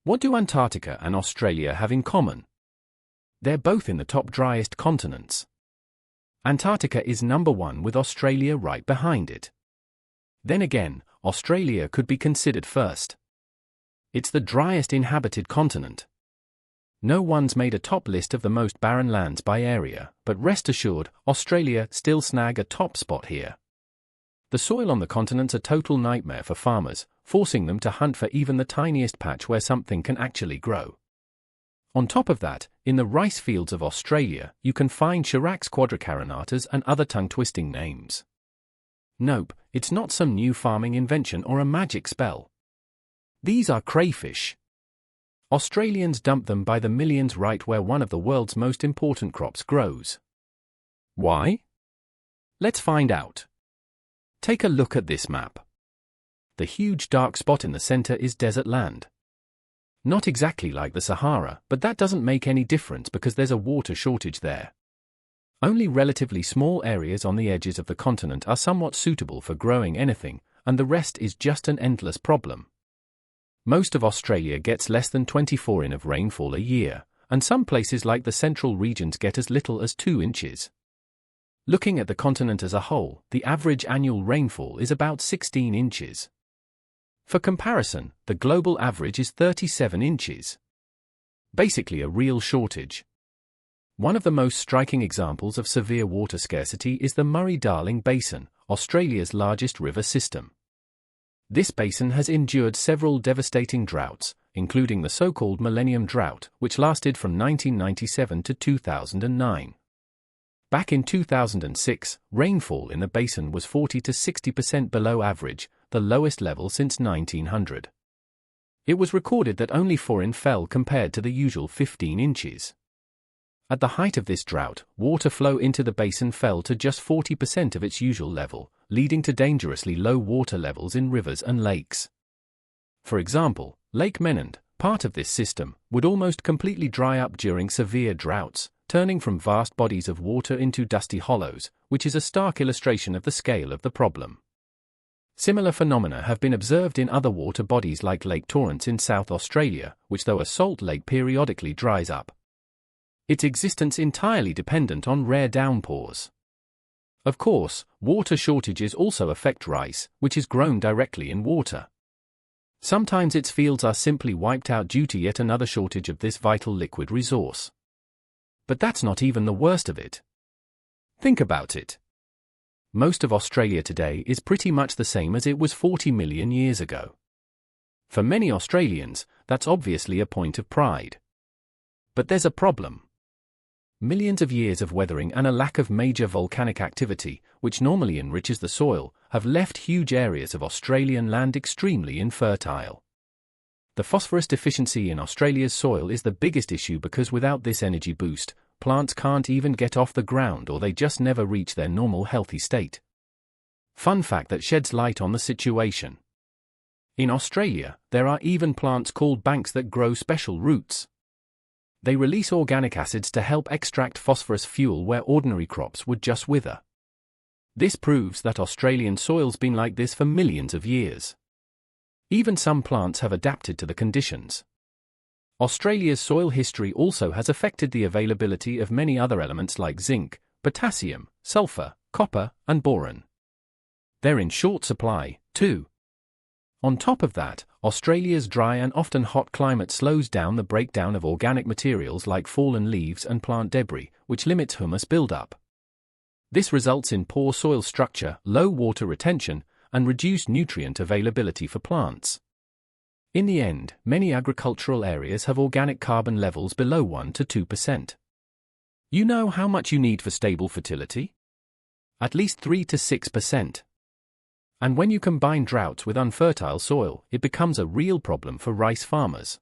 What do Antarctica and Australia have in common? They're both in the top driest continents. Antarctica is number one with Australia right behind it. Then again, Australia could be considered first. It's the driest inhabited continent. No one's made a top list of the most barren lands by area, but rest assured, Australia still snag a top spot here. The soil on the continent's a total nightmare for farmers, forcing them to hunt for even the tiniest patch where something can actually grow. On top of that, in the rice fields of Australia, you can find Chirax quadricarinatas and other tongue-twisting names. Nope, it's not some new farming invention or a magic spell. These are crayfish. Australians dump them by the millions right where one of the world's most important crops grows. Why? Let's find out. Take a look at this map. The huge dark spot in the center is desert land. Not exactly like the Sahara, but that doesn't make any difference because there's a water shortage there. Only relatively small areas on the edges of the continent are somewhat suitable for growing anything, and the rest is just an endless problem. Most of Australia gets less than 24 in of rainfall a year, and some places like the central regions get as little as 2 inches. Looking at the continent as a whole, the average annual rainfall is about 16 inches. For comparison, the global average is 37 inches. Basically a real shortage. One of the most striking examples of severe water scarcity is the Murray-Darling Basin, Australia's largest river system. This basin has endured several devastating droughts, including the so-called Millennium Drought, which lasted from 1997 to 2009. Back in 2006, rainfall in the basin was 40 to 60% below average, the lowest level since 1900. It was recorded that only 4 in fell compared to the usual 15 inches. At the height of this drought, water flow into the basin fell to just 40% of its usual level, leading to dangerously low water levels in rivers and lakes. For example, Lake Menand, part of this system, would almost completely dry up during severe droughts, turning from vast bodies of water into dusty hollows, which is a stark illustration of the scale of the problem. Similar phenomena have been observed in other water bodies like Lake Torrens in South Australia, which though a salt lake periodically dries up. Its existence entirely dependent on rare downpours. Of course, water shortages also affect rice, which is grown directly in water. Sometimes its fields are simply wiped out due to yet another shortage of this vital liquid resource. But that's not even the worst of it. Think about it. Most of Australia today is pretty much the same as it was 40 million years ago. For many Australians, that's obviously a point of pride. But there's a problem. Millions of years of weathering and a lack of major volcanic activity, which normally enriches the soil, have left huge areas of Australian land extremely infertile. The phosphorus deficiency in Australia's soil is the biggest issue because without this energy boost, plants can't even get off the ground or they just never reach their normal healthy state. Fun fact that sheds light on the situation. In Australia, there are even plants called banks that grow special roots. They release organic acids to help extract phosphorus fuel where ordinary crops would just wither. This proves that Australian soil's been like this for millions of years. Even some plants have adapted to the conditions. Australia's soil history also has affected the availability of many other elements like zinc, potassium, sulfur, copper, and boron. They're in short supply, too. On top of that, Australia's dry and often hot climate slows down the breakdown of organic materials like fallen leaves and plant debris, which limits humus buildup. This results in poor soil structure, low water retention, and reduced nutrient availability for plants. In the end, many agricultural areas have organic carbon levels below 1 to 2%. You know how much you need for stable fertility? At least 3 to 6%. And when you combine droughts with unfertile soil, it becomes a real problem for rice farmers.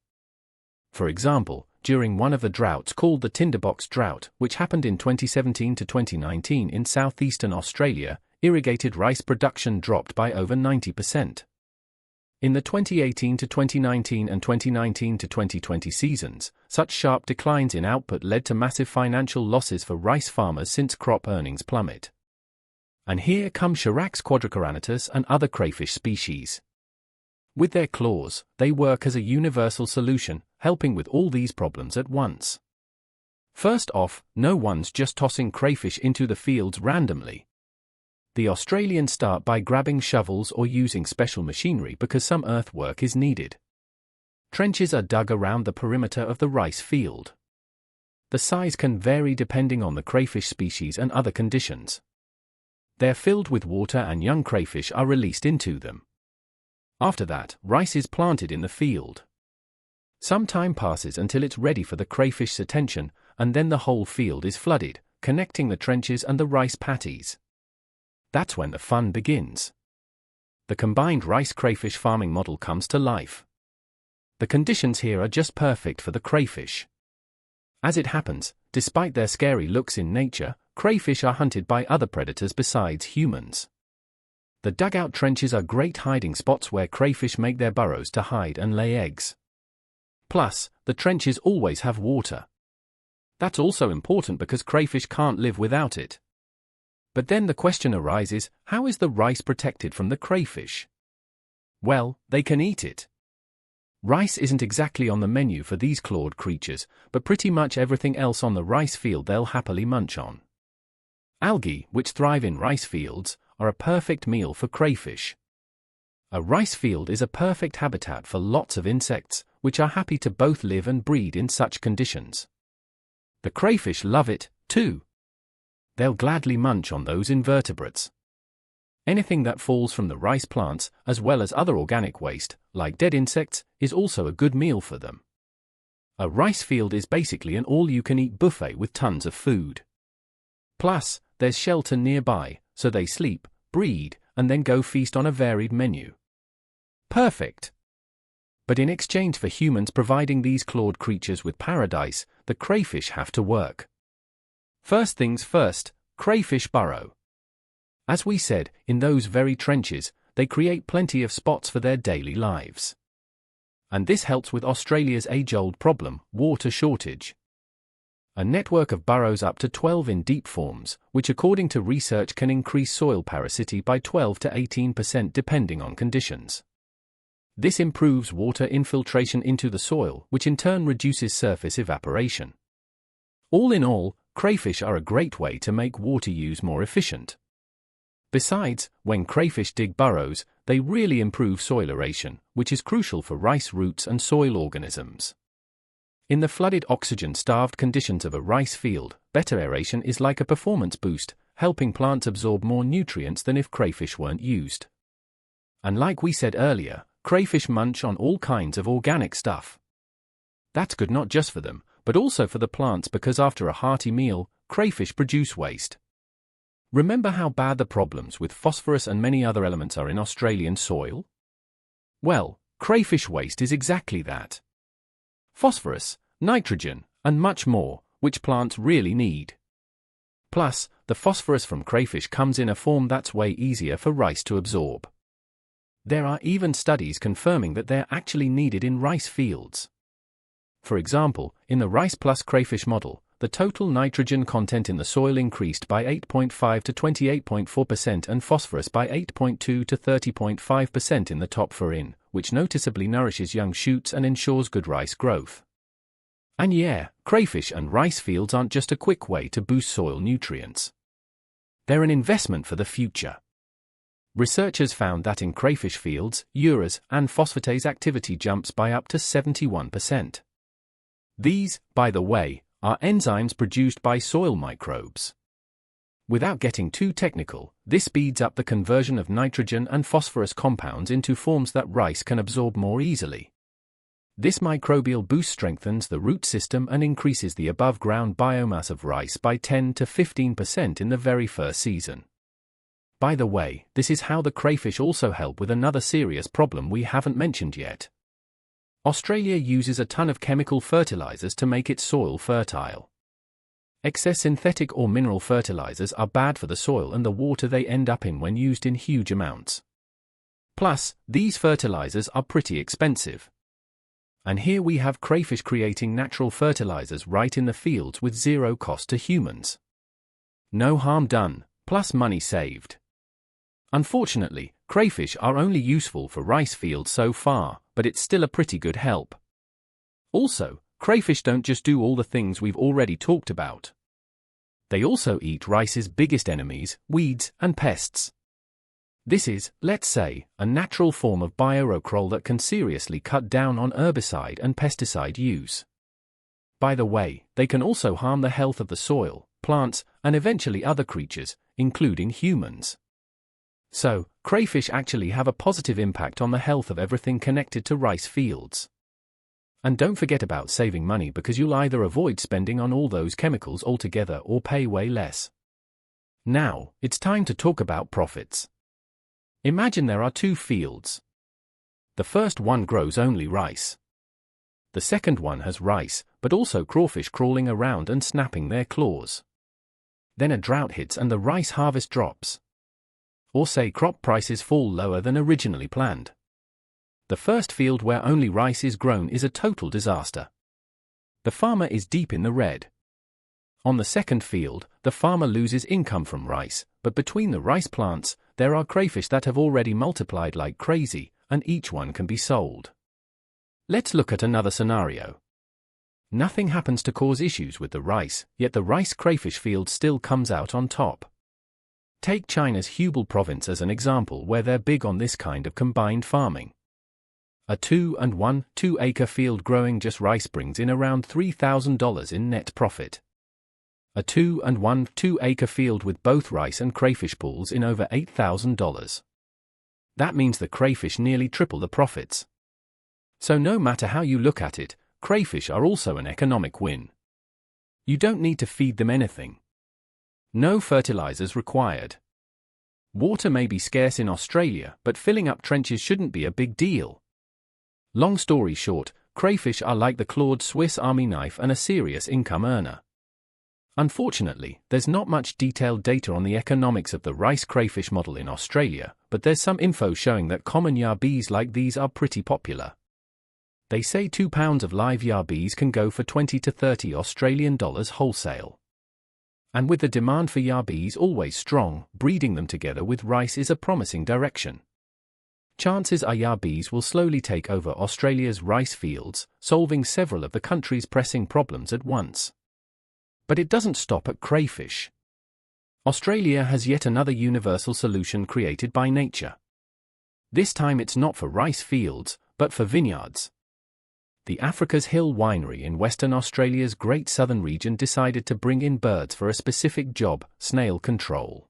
For example, during one of the droughts called the Tinderbox Drought, which happened in 2017 to 2019 in southeastern Australia, irrigated rice production dropped by over 90%. In the 2018 to 2019 and 2019 to 2020 seasons, such sharp declines in output led to massive financial losses for rice farmers since crop earnings plummet. And here come Chirax quadricarinatus and other crayfish species. With their claws, they work as a universal solution, helping with all these problems at once. First off, no one's just tossing crayfish into the fields randomly. The Australians start by grabbing shovels or using special machinery because some earthwork is needed. Trenches are dug around the perimeter of the rice field. The size can vary depending on the crayfish species and other conditions. They're filled with water and young crayfish are released into them. After that, rice is planted in the field. Some time passes until it's ready for the crayfish's attention, and then the whole field is flooded, connecting the trenches and the rice paddies. That's when the fun begins. The combined rice crayfish farming model comes to life. The conditions here are just perfect for the crayfish. As it happens, despite their scary looks in nature, crayfish are hunted by other predators besides humans. The dugout trenches are great hiding spots where crayfish make their burrows to hide and lay eggs. Plus, the trenches always have water. That's also important because crayfish can't live without it. But then the question arises, how is the rice protected from the crayfish? Well, they can eat it. Rice isn't exactly on the menu for these clawed creatures, but pretty much everything else on the rice field they'll happily munch on. Algae, which thrive in rice fields, are a perfect meal for crayfish. A rice field is a perfect habitat for lots of insects, which are happy to both live and breed in such conditions. The crayfish love it, too. They'll gladly munch on those invertebrates. Anything that falls from the rice plants, as well as other organic waste, like dead insects, is also a good meal for them. A rice field is basically an all-you-can-eat buffet with tons of food. Plus, there's shelter nearby, so they sleep, breed, and then go feast on a varied menu. Perfect! But in exchange for humans providing these clawed creatures with paradise, the crayfish have to work. First things first, crayfish burrow. As we said, in those very trenches, they create plenty of spots for their daily lives. And this helps with Australia's age-old problem, water shortage. A network of burrows up to 12 in deep forms, which according to research can increase soil porosity by 12 to 18% depending on conditions. This improves water infiltration into the soil, which in turn reduces surface evaporation. All in all, crayfish are a great way to make water use more efficient. Besides, when crayfish dig burrows, they really improve soil aeration, which is crucial for rice roots and soil organisms. In the flooded oxygen-starved conditions of a rice field, better aeration is like a performance boost, helping plants absorb more nutrients than if crayfish weren't used. And like we said earlier, crayfish munch on all kinds of organic stuff. That's good not just for them, but also for the plants because after a hearty meal, crayfish produce waste. Remember how bad the problems with phosphorus and many other elements are in Australian soil? Well, crayfish waste is exactly that. Phosphorus, nitrogen, and much more, which plants really need. Plus, the phosphorus from crayfish comes in a form that's way easier for rice to absorb. There are even studies confirming that they're actually needed in rice fields. For example, in the rice plus crayfish model, the total nitrogen content in the soil increased by 8.5 to 28.4% and phosphorus by 8.2 to 30.5% in the top 4 which noticeably nourishes young shoots and ensures good rice growth. And yeah, crayfish and rice fields aren't just a quick way to boost soil nutrients. They're an investment for the future. Researchers found that in crayfish fields, urease and phosphatase activity jumps by up to 71%. These, by the way, are enzymes produced by soil microbes. Without getting too technical, this speeds up the conversion of nitrogen and phosphorus compounds into forms that rice can absorb more easily. This microbial boost strengthens the root system and increases the above-ground biomass of rice by 10 to 15% in the very first season. By the way, this is how the crayfish also help with another serious problem we haven't mentioned yet. Australia uses a ton of chemical fertilizers to make its soil fertile. Excess synthetic or mineral fertilizers are bad for the soil and the water they end up in when used in huge amounts. Plus, these fertilizers are pretty expensive. And here we have crayfish creating natural fertilizers right in the fields with zero cost to humans. No harm done, plus money saved. Unfortunately, crayfish are only useful for rice fields so far, but it's still a pretty good help. Also, crayfish don't just do all the things we've already talked about. They also eat rice's biggest enemies, weeds and pests. This is, let's say, a natural form of biocontrol that can seriously cut down on herbicide and pesticide use. By the way, they can also harm the health of the soil, plants, and eventually other creatures, including humans. So, crayfish actually have a positive impact on the health of everything connected to rice fields. And don't forget about saving money, because you'll either avoid spending on all those chemicals altogether or pay way less. Now, it's time to talk about profits. Imagine there are two fields. The first one grows only rice. The second one has rice, but also crawfish crawling around and snapping their claws. Then a drought hits and the rice harvest drops. Or say crop prices fall lower than originally planned. The first field where only rice is grown is a total disaster. The farmer is deep in the red. On the second field, the farmer loses income from rice, but between the rice plants, there are crayfish that have already multiplied like crazy, and each one can be sold. Let's look at another scenario. Nothing happens to cause issues with the rice, yet the rice crayfish field still comes out on top. Take China's Hubei province as an example, where they're big on this kind of combined farming. A 2-acre field growing just rice brings in around $3,000 in net profit. A 2-acre field with both rice and crayfish pulls in over $8,000. That means the crayfish nearly triple the profits. So no matter how you look at it, crayfish are also an economic win. You don't need to feed them anything. No fertilizers required. Water may be scarce in Australia, but filling up trenches shouldn't be a big deal. Long story short, crayfish are like the clawed Swiss Army knife and a serious income earner. Unfortunately, there's not much detailed data on the economics of the rice crayfish model in Australia, but there's some info showing that common yarbies like these are pretty popular. They say 2 pounds of live yarbies can go for 20 to 30 Australian dollars wholesale. And with the demand for yarbies always strong, breeding them together with rice is a promising direction. Chances are yarbies will slowly take over Australia's rice fields, solving several of the country's pressing problems at once. But it doesn't stop at crayfish. Australia has yet another universal solution created by nature. This time it's not for rice fields, but for vineyards. The Africa's Hill Winery in Western Australia's Great Southern region decided to bring in birds for a specific job: snail control.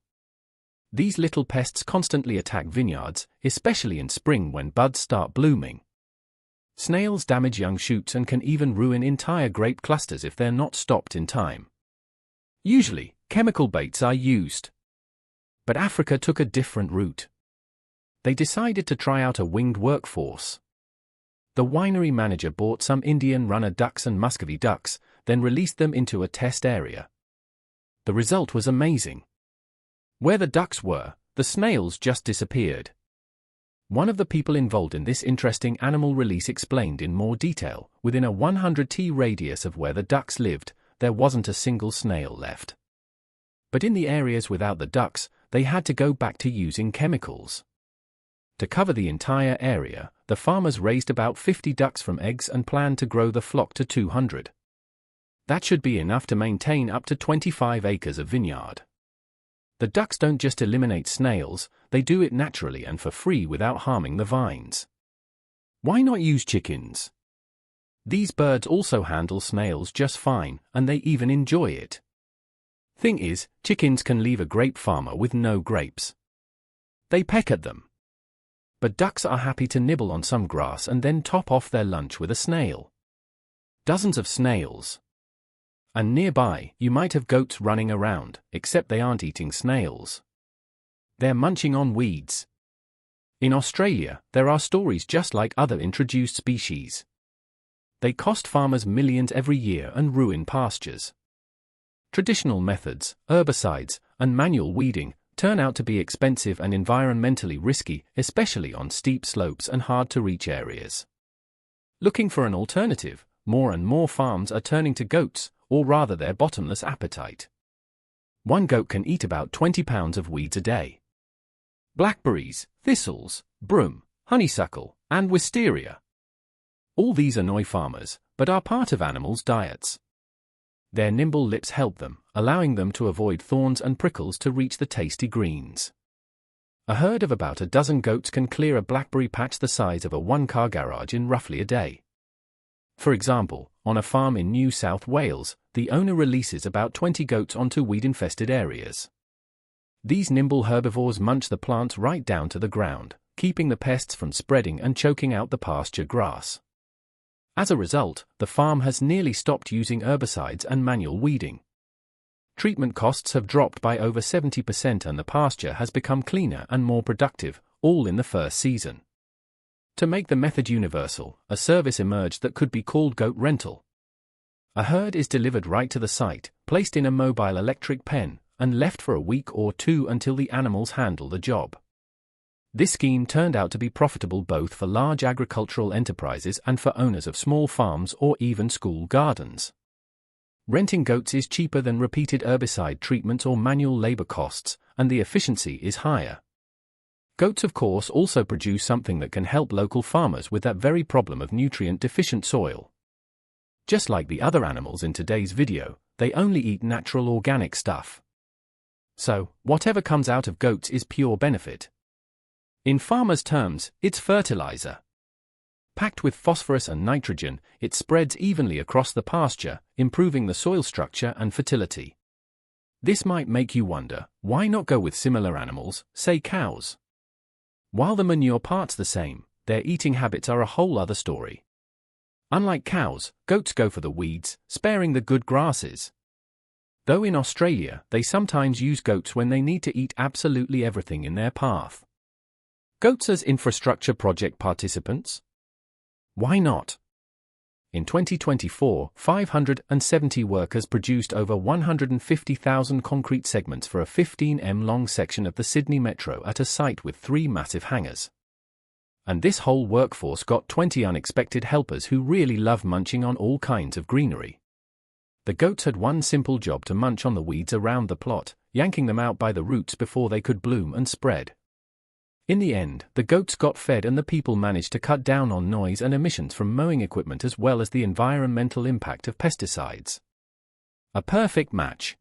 These little pests constantly attack vineyards, especially in spring when buds start blooming. Snails damage young shoots and can even ruin entire grape clusters if they're not stopped in time. Usually, chemical baits are used. But Africa took a different route. They decided to try out a winged workforce. The winery manager bought some Indian runner ducks and Muscovy ducks, then released them into a test area. The result was amazing. Where the ducks were, the snails just disappeared. One of the people involved in this interesting animal release explained in more detail: within a 100t radius of where the ducks lived, there wasn't a single snail left. But in the areas without the ducks, they had to go back to using chemicals. To cover the entire area, the farmers raised about 50 ducks from eggs and planned to grow the flock to 200. That should be enough to maintain up to 25 acres of vineyard. The ducks don't just eliminate snails, they do it naturally and for free without harming the vines. Why not use chickens? These birds also handle snails just fine, and they even enjoy it. Thing is, chickens can leave a grape farmer with no grapes. They peck at them. But ducks are happy to nibble on some grass and then top off their lunch with a snail. Dozens of snails. And nearby, you might have goats running around, except they aren't eating snails. They're munching on weeds. In Australia, there are stories just like other introduced species. They cost farmers millions every year and ruin pastures. Traditional methods, herbicides, and manual weeding turn out to be expensive and environmentally risky, especially on steep slopes and hard-to-reach areas. Looking for an alternative, more and more farms are turning to goats, or rather their bottomless appetite. One goat can eat about 20 pounds of weeds a day. blackberries, thistles, broom, honeysuckle, and wisteria. All these annoy farmers, but are part of animals' diets. Their nimble lips help them, allowing them to avoid thorns and prickles to reach the tasty greens. A herd of about a dozen goats can clear a blackberry patch the size of a one-car garage in roughly a day. For example, on a farm in New South Wales, the owner releases about 20 goats onto weed-infested areas. These nimble herbivores munch the plants right down to the ground, keeping the pests from spreading and choking out the pasture grass. As a result, the farm has nearly stopped using herbicides and manual weeding. Treatment costs have dropped by over 70% and the pasture has become cleaner and more productive, all in the first season. To make the method universal, a service emerged that could be called goat rental. A herd is delivered right to the site, placed in a mobile electric pen, and left for a week or two until the animals handle the job. This scheme turned out to be profitable both for large agricultural enterprises and for owners of small farms or even school gardens. Renting goats is cheaper than repeated herbicide treatments or manual labor costs, and the efficiency is higher. Goats, of course, also produce something that can help local farmers with that very problem of nutrient-deficient soil. Just like the other animals in today's video, they only eat natural organic stuff. So, whatever comes out of goats is pure benefit. In farmers' terms, it's fertilizer. Packed with phosphorus and nitrogen, it spreads evenly across the pasture, improving the soil structure and fertility. This might make you wonder, why not go with similar animals, say cows? While the manure part's the same, their eating habits are a whole other story. Unlike cows, goats go for the weeds, sparing the good grasses. Though in Australia, they sometimes use goats when they need to eat absolutely everything in their path. Goats as infrastructure project participants? Why not? In 2024, 570 workers produced over 150,000 concrete segments for a 15-m-long section of the Sydney Metro at a site with 3 massive hangars. And this whole workforce got 20 unexpected helpers who really love munching on all kinds of greenery. The goats had one simple job: to munch on the weeds around the plot, yanking them out by the roots before they could bloom and spread. In the end, the goats got fed and the people managed to cut down on noise and emissions from mowing equipment as well as the environmental impact of pesticides. A perfect match.